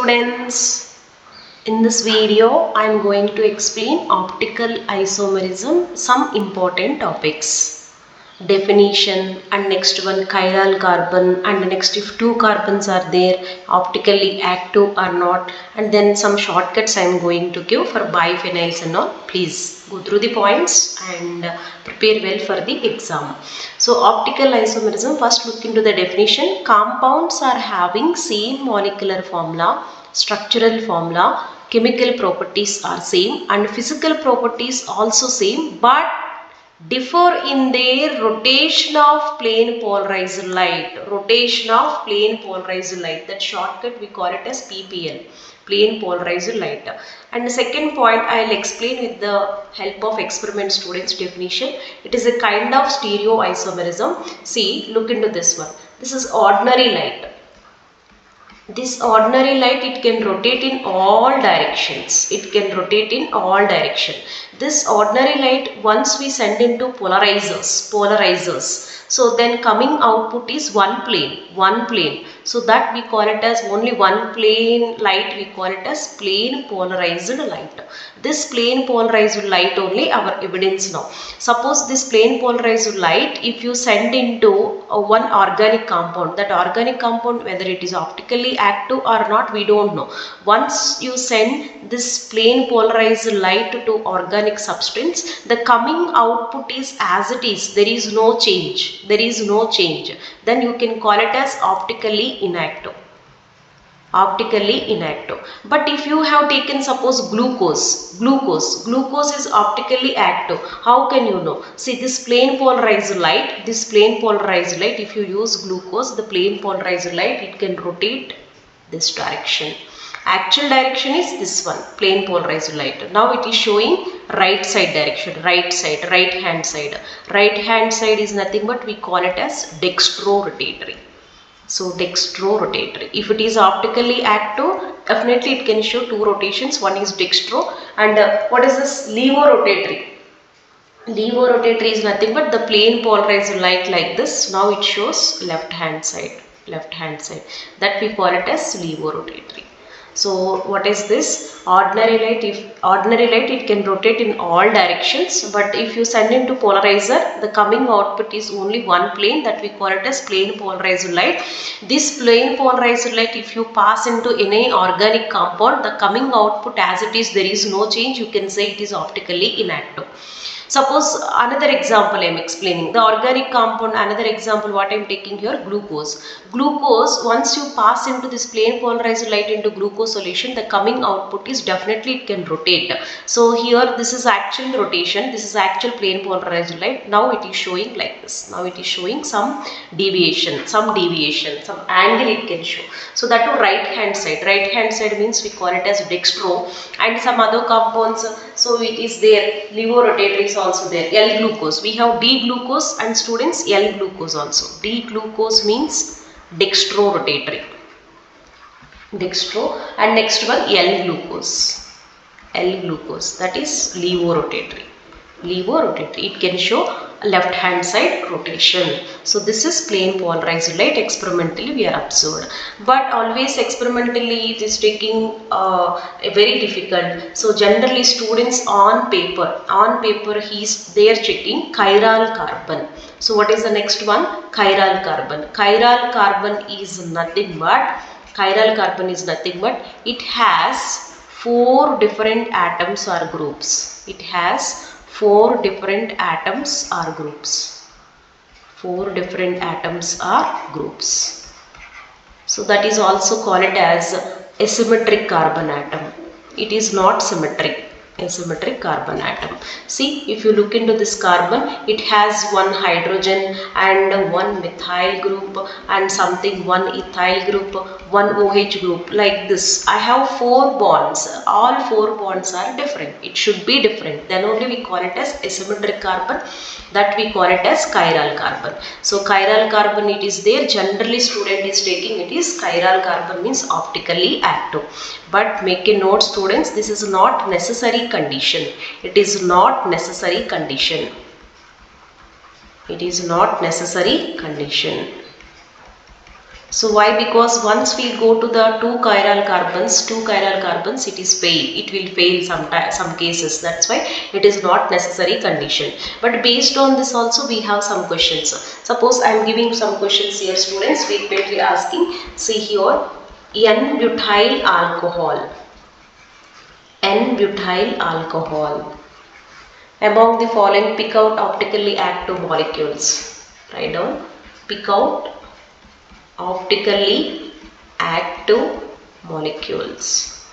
students. In this video, I am going to explain optical isomerism, some important topics. Definition, and next one chiral carbon, and next if two carbons are there, optically active or not, and then some shortcuts I am going to give for biphenyls and all. Please go through the points and prepare well for the exam. So optical isomerism, first look into the definition. Compounds are having same molecular formula, structural formula, chemical properties are same and physical properties also same, but differ in their rotation of plane polarized light. Rotation of plane polarized light, that shortcut we call it as PPL, plane polarized light. And the second point I will explain with the help of experiment students definition. It is a kind of stereoisomerism. See, look into this one. This is ordinary light. This ordinary light, it can rotate in all directions. It can rotate in all direction. This ordinary light, once we send into polarizers. So then coming output is one plane. So that we call it as only one plane light, we call it as plane polarized light. This plane polarized light only our evidence now. Suppose this plane polarized light, if you send into one organic compound, that organic compound whether it is optically active or not, we don't know. Once you send this plane polarized light to organic substance, the coming output is as it is. There is no change. Then you can call it as optically inactive. But if you have taken suppose glucose is optically active. How can you know? See, this plane polarized light, if you use glucose, the plane polarized light, it can rotate this direction. Actual direction is this one, plane polarized light. Now it is showing right side direction, right hand side. Right hand side is nothing but we call it as dextrorotatory. So dextrorotatory. If it is optically active, definitely it can show two rotations. One is dextro, and what is this? Levorotatory. Levorotatory is nothing but the plane polarized light like this. Now it shows left hand side. That we call it as levorotatory. So what is this? Ordinary light, it can rotate in all directions, but if you send into polarizer, the coming output is only one plane, that we call it as plane polarized light. This plane polarized light, if you pass into any organic compound, the coming output as it is, there is no change. You can say it is optically inactive. Suppose another example I am explaining, the organic compound, another example what I am taking here, glucose. Glucose, once you pass into this plane polarized light into glucose solution, the coming output is definitely it can rotate. So here this is actual rotation, this is actual plane polarized light. Now it is showing like this. Now it is showing some deviation, some angle it can show. So that to right hand side means we call it as dextro, and some other compounds, so it is there, levorotatory is also there. L-glucose, we have D-glucose and students L-glucose also. D-glucose means dextrorotatory. And next one L-glucose, that is levorotatory. It can show left hand side rotation. So this is plane polarized light, experimentally we are observed, but always experimentally it is taking very difficult. So generally students on paper they are checking chiral carbon. So what is the next one? Chiral carbon is nothing but it has 4 different atoms or groups. It has 4 different atoms or groups. So that is also called as asymmetric carbon atom. It is not symmetric. Asymmetric carbon atom. See, if you look into this carbon, it has one hydrogen and one methyl group and something, one ethyl group, one OH group, like this. I have 4 bonds. All 4 bonds are different. It should be different. Then only we call it as asymmetric carbon. That we call it as chiral carbon. So chiral carbon, it is there. Generally student is taking it is chiral carbon means optically active. But make a note students, this is not necessary condition. It is not necessary condition. So why? Because once we go to the two chiral carbons, it is fail. It will fail some cases. That's why it is not necessary condition. But based on this also we have some questions. Suppose I am giving some questions here, students. Frequently asking. See here, N-butyl alcohol. N-butyl alcohol. Among the following, pick out optically active molecules. Write down. Pick out optically active molecules.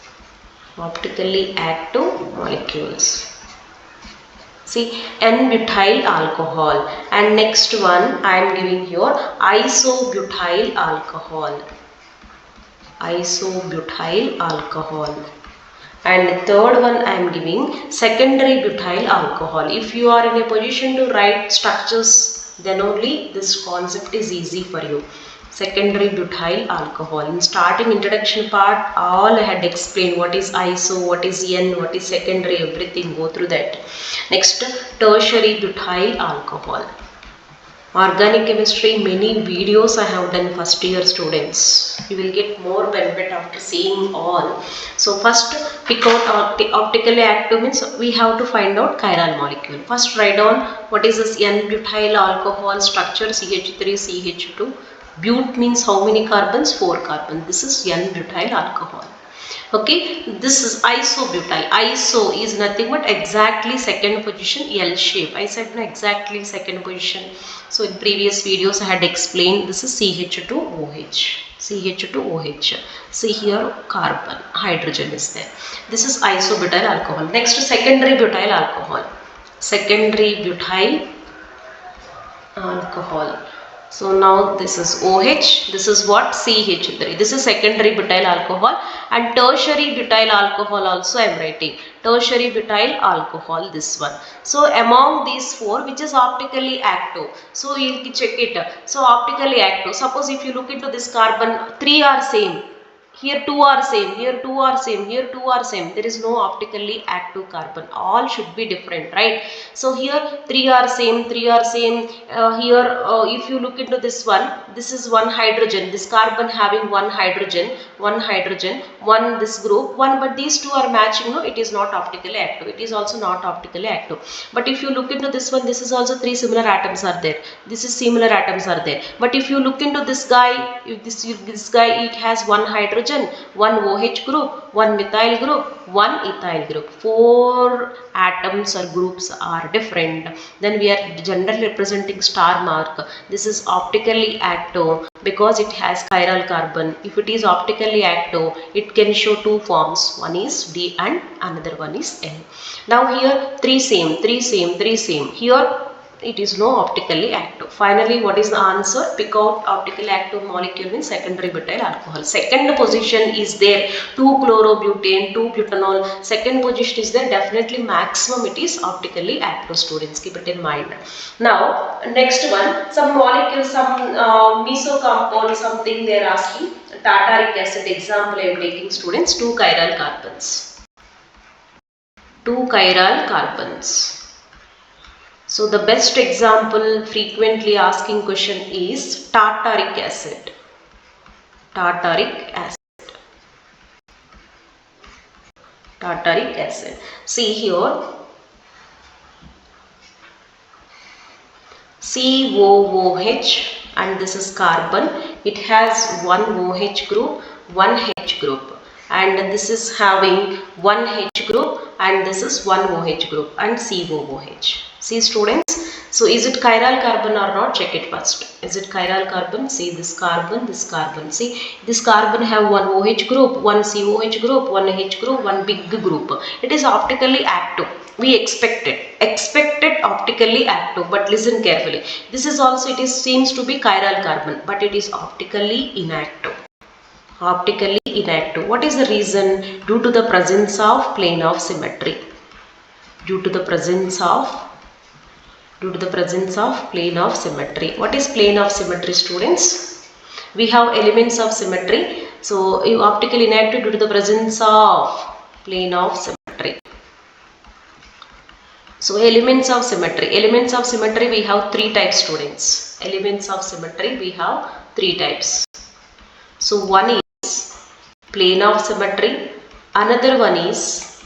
Optically active molecules. See, N-butyl alcohol. And next one I am giving here, isobutyl alcohol. Isobutyl alcohol. And third one I am giving secondary butyl alcohol. If you are in a position to write structures, then only this concept is easy for you. Secondary butyl alcohol. In starting introduction part, all I had explained what is iso, what is N, what is secondary, everything, go through that. Next, tertiary butyl alcohol. Organic chemistry, many videos I have done first year students. You will get more benefit after seeing all. So first, pick out optically active means we have to find out chiral molecule. First write down what is this N-butyl alcohol structure, CH3CH2. But means how many carbons? 4 carbons. This is N-butyl alcohol. Okay, this is isobutyl. Iso is nothing but exactly second position, L shape. I said no, exactly second position. So in previous videos I had explained this is CH2OH. CH2OH. See here, carbon, hydrogen is there. This is isobutyl alcohol. Next, secondary butyl alcohol. Secondary butyl alcohol. So now this is OH, this is what? CH3. This is secondary butyl alcohol, and tertiary butyl alcohol also I am writing. Tertiary butyl alcohol, this one. So among these four, which is optically active? So you will check it. So optically active. Suppose if you look into this carbon, 3 are same. Here 2 are same, here 2 are same, here 2 are same. There is no optically active carbon. All should be different, right? So here 3 are same, 3 are same. Here if you look into this one, this is one hydrogen. This carbon having one hydrogen, one this group, one, but these two are matching. No, it is not optically active. It is also not optically active. But if you look into this one, this is also 3 similar atoms are there. This is similar atoms are there. But if you look into this guy, if this guy, it has one hydrogen, one OH group, one methyl group, one ethyl group. 4 atoms or groups are different. Then we are generally representing star mark. This is optically active because it has chiral carbon. If it is optically active, it can show 2 forms. One is D and another one is N. Now here 3 same, 3 same, 3 same. Here it is no optically active. Finally, what is the answer? Pick out optically active molecule means secondary butyl alcohol. Second position is there 2-chlorobutane, 2-butanol. Second position is there, definitely maximum it is optically active, students. Keep it in mind. Now, next one, some molecules, some meso compound, something they are asking. Tartaric acid example I am taking, students. 2 chiral carbons. 2 chiral carbons. So the best example frequently asking question is tartaric acid. Tartaric acid. Tartaric acid. See here, COOH, and this is carbon. It has one OH group, one H group, and this is having one H group, and this is one OH group, and COOH. See students, so is it chiral carbon or not? Check it first. Is it chiral carbon? See this carbon, this carbon. See this carbon have one OH group, one COH group, one H group, one big group. It is optically active. We expected optically active, but listen carefully. This is also, it is seems to be chiral carbon, but it is optically inactive. Optically inactive. What is the reason? Due to the presence of plane of symmetry. Due to the presence of plane of symmetry. What is plane of symmetry, students? We have elements of symmetry. So you optically inactive due to the presence of plane of symmetry. So elements of symmetry. Elements of symmetry we have 3 types, students. Elements of symmetry we have 3 types. So one is plane of symmetry, another one is,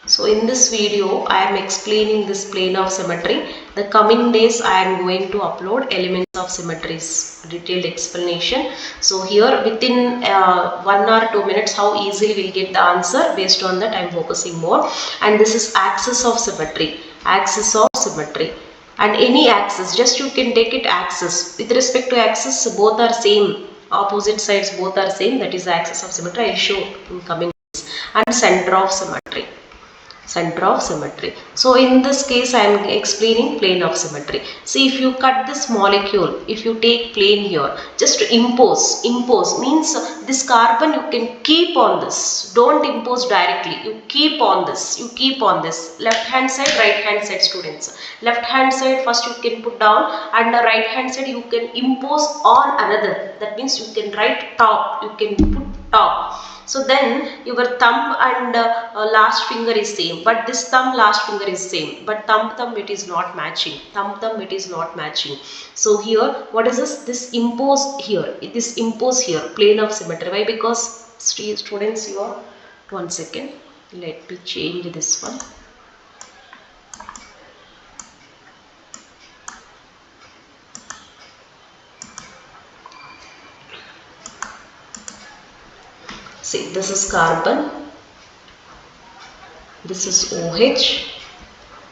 so in this video I am explaining this plane of symmetry. The coming days I am going to upload elements of symmetries detailed explanation. So here within 1 or 2 minutes how easily we'll get the answer, based on that I am focusing more. And this is axis of symmetry, axis of symmetry. And any axis, just you can take it axis. With respect to axis, both are same, opposite sides both are same, that is the axis of symmetry. I will show in coming days. And center of symmetry, center of symmetry. So in this case I am explaining plane of symmetry. See, if you cut this molecule, if you take plane here, just to impose means this carbon you can keep on this, don't impose directly, you keep on this, left hand side, right hand side students. Left hand side first you can put down, and the right hand side you can impose on another, that means you can write top, you can put top. So then your thumb and last finger is same, but this thumb last finger is same, but thumb it is not matching, thumb it is not matching. So here what is this? This impose here, this impose here, plane of symmetry. Why? Because students, you are, one second, let me change this one. See, this is carbon, this is OH,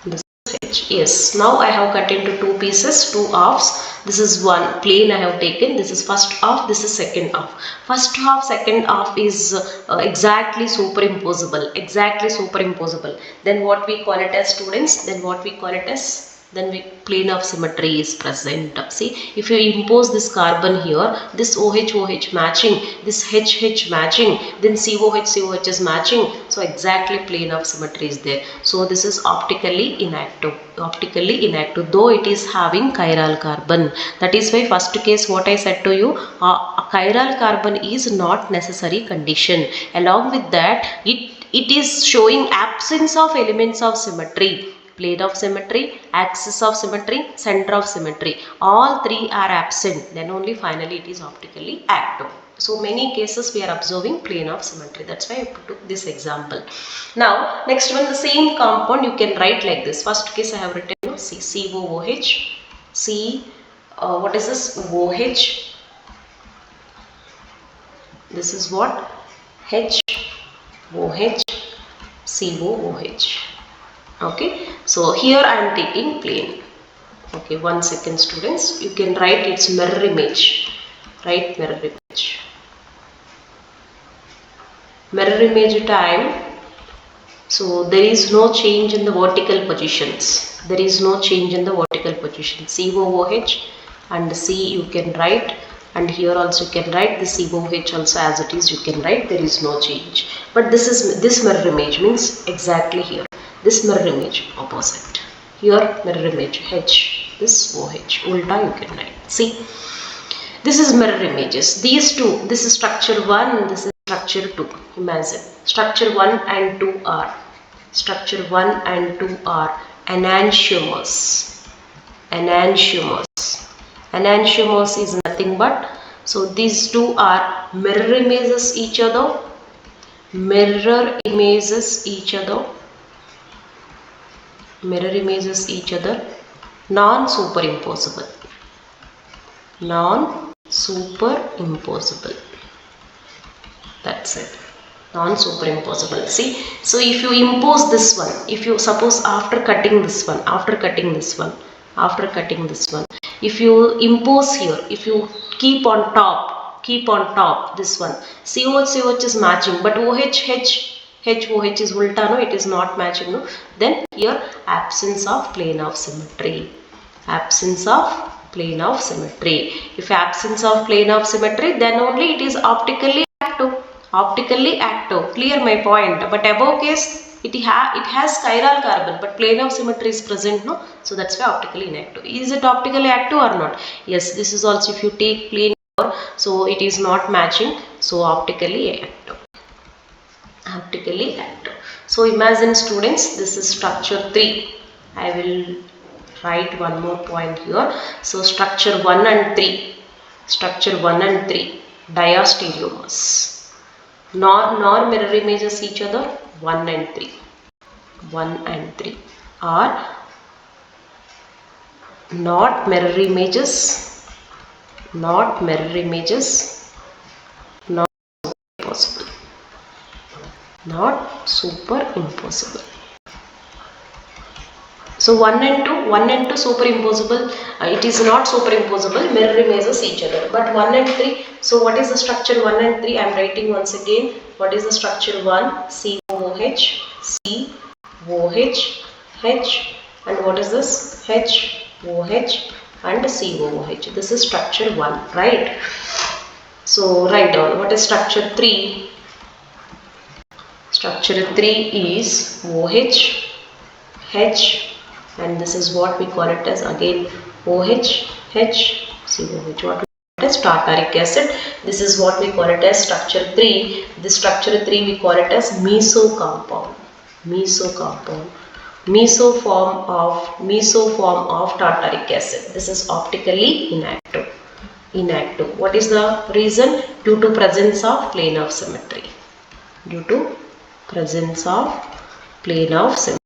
this is H. Yes, now I have cut into two pieces, two halves. This is one plane I have taken. This is first half, this is second half. First half, second half is exactly superimposable, exactly superimposable. Then what we call it as, students? Then what we call it as? Then plane of symmetry is present. See, if you impose this carbon here, this OH matching, this HH matching, then COH is matching. So exactly plane of symmetry is there. So this is optically inactive. Optically inactive, though it is having chiral carbon. That is why first case what I said to you, a chiral carbon is not necessary condition. Along with that, it is showing absence of elements of symmetry. Plane of symmetry, axis of symmetry, center of symmetry. All three are absent. Then only finally it is optically active. So many cases we are observing plane of symmetry. That's why I took this example. Now next one, the same compound you can write like this. First case I have written COOH. What is this? OH. This is what? HOH, COOH. Okay, so here I am taking plane. Okay, 1 second students, you can write its mirror image. Write mirror image. Mirror image time. So there is no change in the vertical positions. There is no change in the vertical position. COOH and C you can write, and here also you can write the COOH also as it is, you can write, there is no change. But this mirror image means exactly here. This mirror image opposite. Here mirror image H, this OH, ulta you can write. See, this is mirror images. These two, this is structure 1, this is structure 2. Imagine structure 1 and 2 are enantiomers. Enantiomers is nothing but, so these two are mirror images each other, non-superimposable. That's it. Non-superimposable. See, so if you impose this one, if you suppose after cutting this one, if you impose here, if you keep on top this one, COH is matching, but HOH is ulta, no, it is not matching, no. Then here absence of plane of symmetry. Absence of plane of symmetry. If absence of plane of symmetry, then only it is optically active. Optically active. Clear my point. But above case, it has chiral carbon, but plane of symmetry is present, no. So that's why optically inactive. Is it optically active or not? Yes. This is also, if you take plane here, so it is not matching. So optically active. Optically active. So imagine students, this is structure 3. I will write one more point here. So structure 1 and 3. Structure 1 and 3, diastereomers. Nor mirror images each other. 1 and 3. 1 and 3 are not mirror images. Not mirror images. Not possible. Not superimposable. So 1 and 2 superimposable, it is not superimposable, mirror images each other. But 1 and 3, so what is the structure 1 and 3? I am writing once again. What is the structure 1? COH, COH, H, and what is this? HOH and COOH. This is structure 1, right? So write down. What is structure 3? Structure 3 is OH, H, and this is what we call it as again OH, H, COH. What we call it as tartaric acid. This is what we call it as structure 3. This structure 3 we call it as meso compound. Meso compound. Meso form of tartaric acid. This is optically inactive. Inactive. What is the reason? Due to presence of plane of symmetry. Due to presence of plane of symmetry.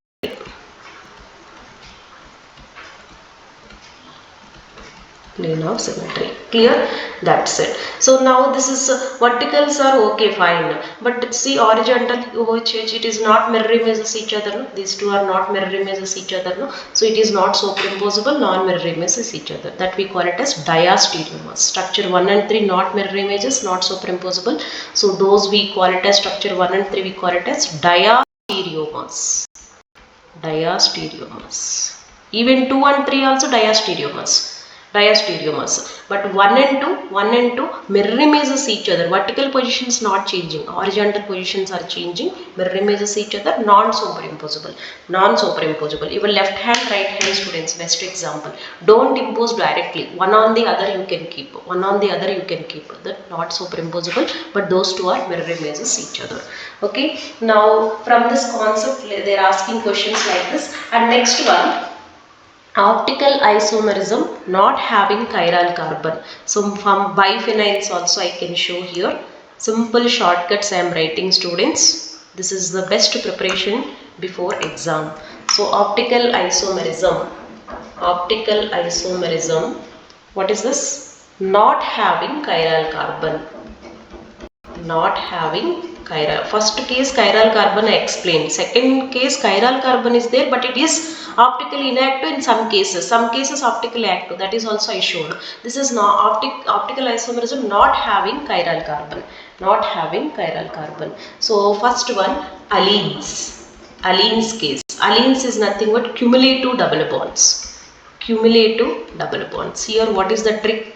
Plane of symmetry. Clear? That's it. So now this is verticals are okay, fine, but see horizontal OH, it is not mirror images each other. No? These two are not mirror images each other. No? So it is not superimposable, non-mirror images each other. That we call it as diastereomers. Structure 1 and 3 not mirror images, not superimposable. So those we call it as structure 1 and 3 we call it as diastereomers. Diastereomers. Even 2 and 3 also diastereomers. But 1 and 2 mirror images each other. Vertical positions not changing, horizontal positions are changing, mirror images each other, non-superimposable. Even left hand, right hand students, best example. Don't impose directly, one on the other you can keep, that not superimposable, but those two are mirror images each other. Okay, now from this concept they are asking questions like this. And next one, optical isomerism not having chiral carbon. So from biphenyls also I can show here. Simple shortcuts I am writing, students. This is the best preparation before exam. So optical isomerism. What is this? Not having chiral carbon. Not having chiral. First case chiral carbon I explained. Second case chiral carbon is there, but it is optically inactive in some cases. Some cases optically active. That is also I showed. This is not optical isomerism not having chiral carbon. Not having chiral carbon. So first one, allenes. Allenes case. Allenes is nothing but cumulative double bonds. Cumulative double bonds. Here what is the trick?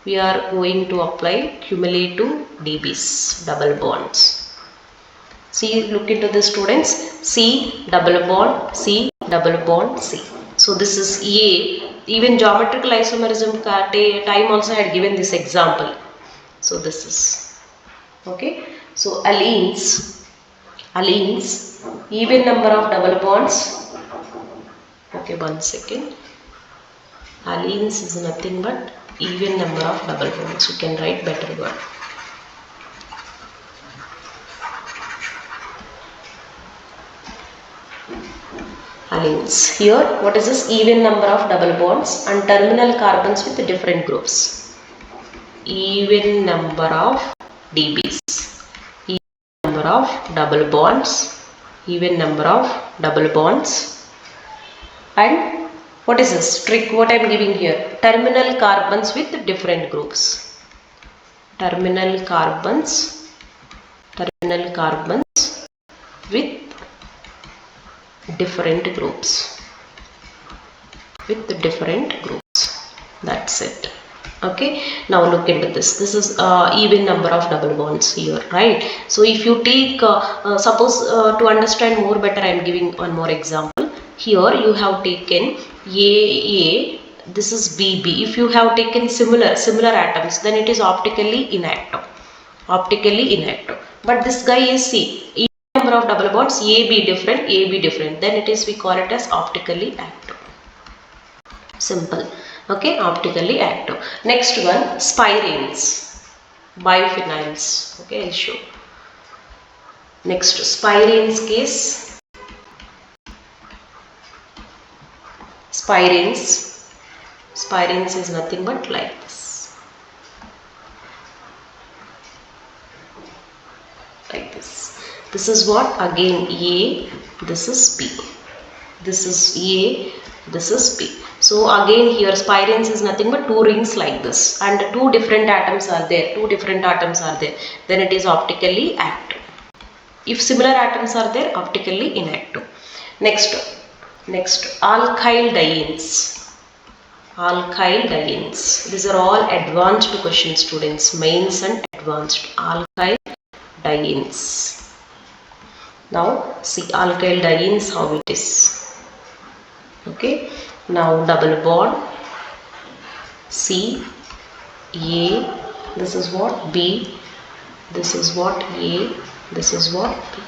We are going to apply cumulative DBs, double bonds. See, look into the students. C double bond, C double bond, C. So this is A. Even geometrical isomerism time also I had given this example. So this is okay. So allenes, even number of double bonds. Okay, 1 second. Allenes is nothing but even number of double bonds. You can write better word. Allenes. Here, what is this? Even number of double bonds and terminal carbons with different groups. Even number of DBs. Even number of double bonds. Even number of double bonds. And what is this trick? What I am giving here? Terminal carbons with different groups. Terminal carbons with different groups. That's it. Okay, now look into this. This is even number of double bonds here, right? So if you take suppose to understand more better, I am giving one more example. Here you have taken AA, this is BB. If you have taken similar atoms, then it is optically inactive. But this guy is C. Even number of double bonds, AB different, then it is, we call it as optically active. Simple. Okay, optically active. Next one, spirenes, biphenyls. Okay, I'll show. Next, spirenes case. Spirenes is nothing but like this. Like this. This is what? Again A, this is B. This is A, this is B. So again here spirenes is nothing but two rings like this, and two different atoms are there. Then it is optically active. If similar atoms are there, optically inactive. Next alkyl dienes. Alkyl dienes. These are all advanced questions, students. Mains and advanced. Alkyl dienes. Now see alkyl dienes how it is. Okay. Now double bond. C, A. This is what? B. This is what? A. This is what? B.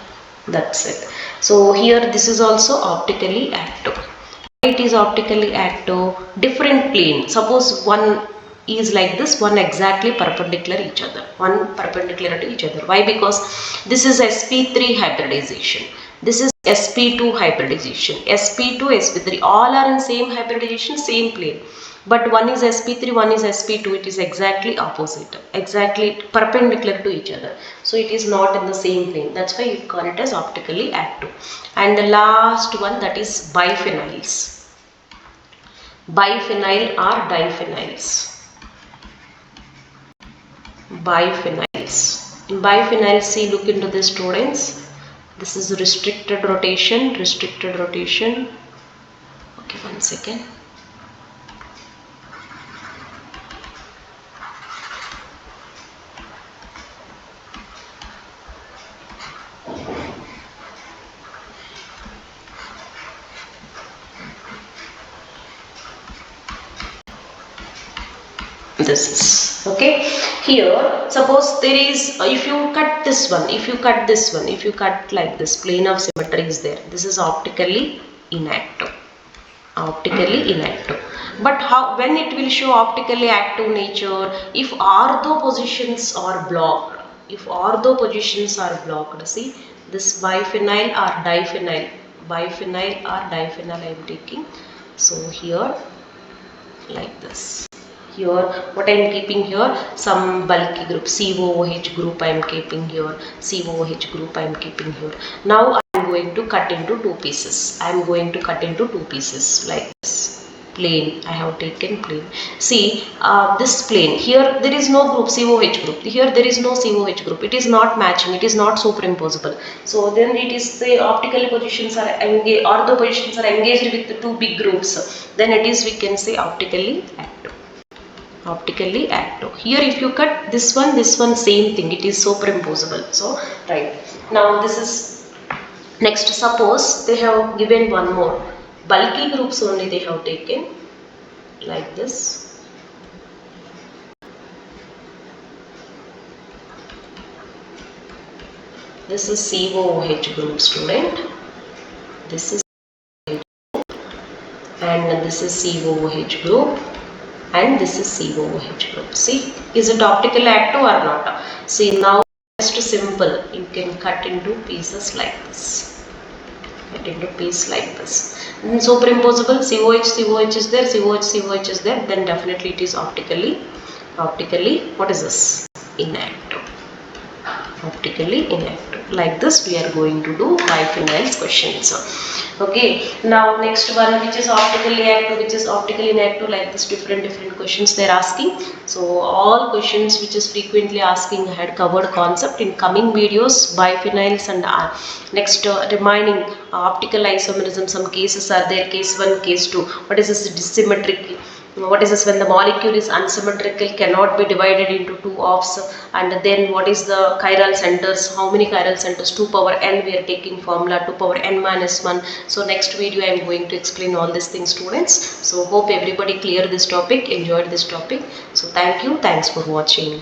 That's it. So here this is also optically active. It is optically active. Different plane. Suppose one is like this, one exactly perpendicular each other. One perpendicular to each other. Why? Because this is sp3 hybridization. This is sp2 hybridization. sp2, sp3 all are in same hybridization, same plane. But one is sp3, one is sp2. It is exactly opposite, exactly perpendicular to each other. So it is not in the same plane. That's why you call it as optically active. And the last one, that is biphenyls. Biphenyl or diphenyls. Biphenyls. In biphenyls, see, look into this, students. This is restricted rotation. Okay, one second. This is okay. Here suppose there is, if you cut this one, if you cut like this, plane of symmetry is there. This is optically inactive. But how, when it will show optically active nature? If ortho positions are blocked. See, this biphenyl or diphenyl. I am taking. So here like this. Here what I am keeping here, some bulky group, COOH group I am keeping here, Now I am going to cut into two pieces. Like this. Plane, I have taken plane. See, this plane, here there is no group, COH group. Here there is no COH group. It is not matching, it is not superimposable. So then it is the optical positions are engaged, ortho positions are engaged with the two big groups. Then it is, we can say, optically active. Here if you cut this one, same thing, it is superimposable. So right, now this is next. Suppose they have given one more, bulky groups only they have taken, like this. This is COOH group, student. This is and this is COOH group, and this is COOH group. See, is it optically active or not? See, now just simple, you can cut into pieces like this. Superimposable, COH is there, COH is there, then definitely it is optically, what is this? Inactive. Like this we are going to do biphenyls questions. Okay, now next one, which is optically active, which is optically inactive, like this different questions they are asking. So all questions which is frequently asking, I had covered concept in coming videos, biphenyls, and next remaining optical isomerism, some cases are there, case 1, case 2. What is this dissymmetric? What is this when the molecule is unsymmetrical, cannot be divided into two offs? And then what is the chiral centers? How many chiral centers? 2 power n, we are taking formula 2 power n minus 1. So next video I am going to explain all these things, students. So hope everybody clear this topic, enjoyed this topic. So thank you, thanks for watching.